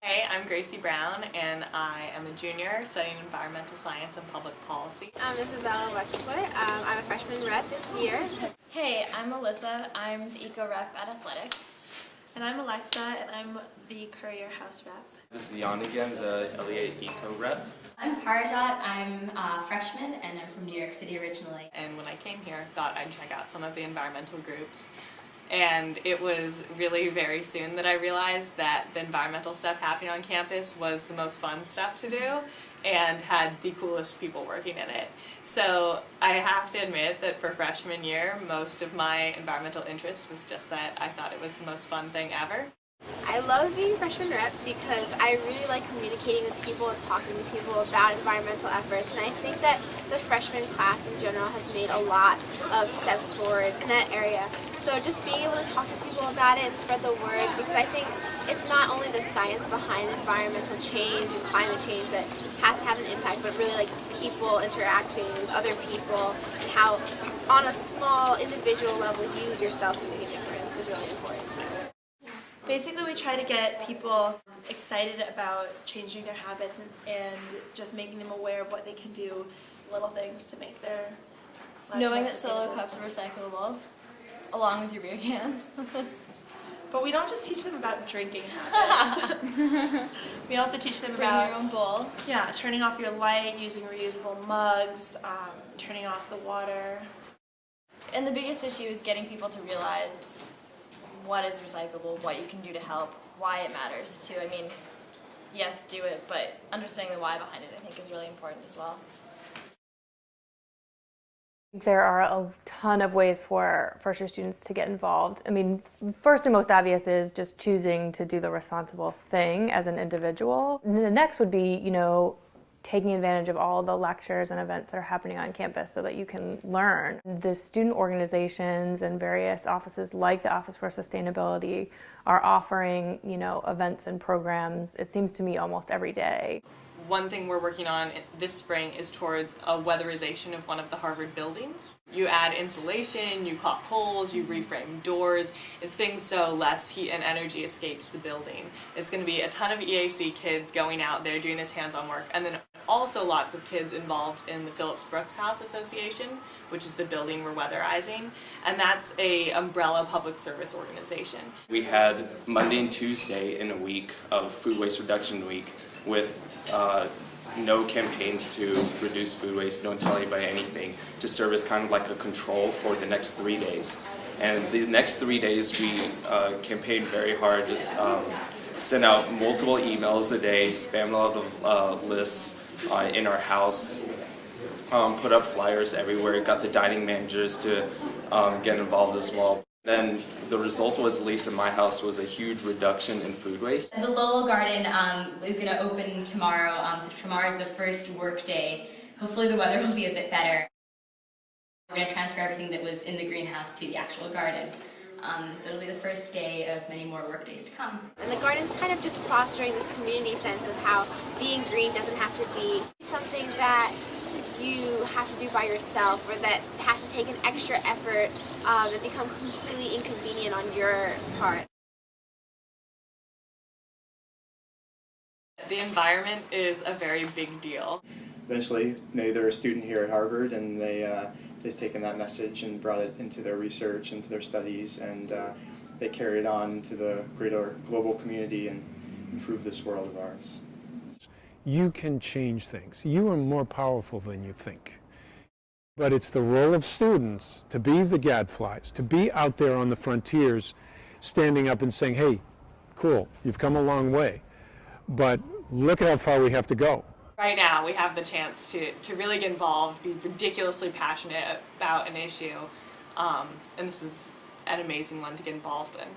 Hey, I'm Gracie Brown, and I am a junior studying environmental science and public policy. I'm Isabella Wechsler. I'm a freshman rep this year. Hey, I'm Alyssa. I'm the Eco Rep at Athletics. And I'm Alexa, and I'm the Courier House Rep. This is Jan again, the LEA Eco Rep. I'm Parajat. I'm a freshman, and I'm from New York City originally. And when I came here, thought I'd check out some of the environmental groups. And it was really very soon that I realized that the environmental stuff happening on campus was the most fun stuff to do and had the coolest people working in it. So I have to admit that for freshman year, most of my environmental interest was just that I thought it was the most fun thing ever. I love being freshman rep because I really like communicating with people and talking to people about environmental efforts, and I think that the freshman class in general has made a lot of steps forward in that area. So just being able to talk to people about it and spread the word, because I think it's not only the science behind environmental change and climate change that has to have an impact, but really like people interacting with other people and how on a small individual level you yourself can make a difference is really important too. Basically, we try to get people excited about changing their habits and just making them aware of what they can do, little things to make their lives Knowing more that solo sustainable. cups are recyclable, along with your beer cans. But we don't just teach them about drinking habits. We also teach them Bring about your own bowl. turning off your light, using reusable mugs, turning off the water. And the biggest issue is getting people to realize what is recyclable, what you can do to help, why it matters too. I mean, yes, do it, but understanding the why behind it I think is really important as well. There are a ton of ways for first-year students to get involved. I mean, first and most obvious is just choosing to do the responsible thing as an individual. And the next would be, taking advantage of all the lectures and events that are happening on campus so that you can learn. The student organizations and various offices like the Office for Sustainability are offering, events and programs, it seems to me, almost every day. One thing we're working on this spring is towards a weatherization of one of the Harvard buildings. You add insulation, you caulk holes, you reframe doors. It's things so less heat and energy escapes the building. It's going to be a ton of EAC kids going out there doing this hands-on work, and then also lots of kids involved in the Phillips Brooks House Association, which is the building we're weatherizing, and that's a umbrella public service organization. We had Monday and Tuesday in a week of Food Waste Reduction Week with no campaigns to reduce food waste, no one telling anybody anything, to serve as kind of like a control for the next 3 days. And the next 3 days we campaigned very hard, just sent out multiple emails a day, spammed all the lists in our house, put up flyers everywhere, got the dining managers to get involved as well. Then the result was, at least in my house, was a huge reduction in food waste. The Lowell Garden is going to open tomorrow, so tomorrow is the first work day. Hopefully the weather will be a bit better. We're going to transfer everything that was in the greenhouse to the actual garden. So it'll be the first day of many more work days to come. And the garden's kind of just fostering this community sense of how being green doesn't have to be something that you have to do by yourself or that has to take an extra effort and become completely inconvenient on your part. The environment is a very big deal. Eventually, maybe they're a student here at Harvard and they've taken that message and brought it into their research, into their studies, and they carry it on to the greater global community and improve this world of ours. You can change things. You are more powerful than you think. But it's the role of students to be the gadflies, to be out there on the frontiers, standing up and saying, hey, cool, you've come a long way, but look at how far we have to go. Right now we have the chance to really get involved, be ridiculously passionate about an issue, and this is an amazing one to get involved in.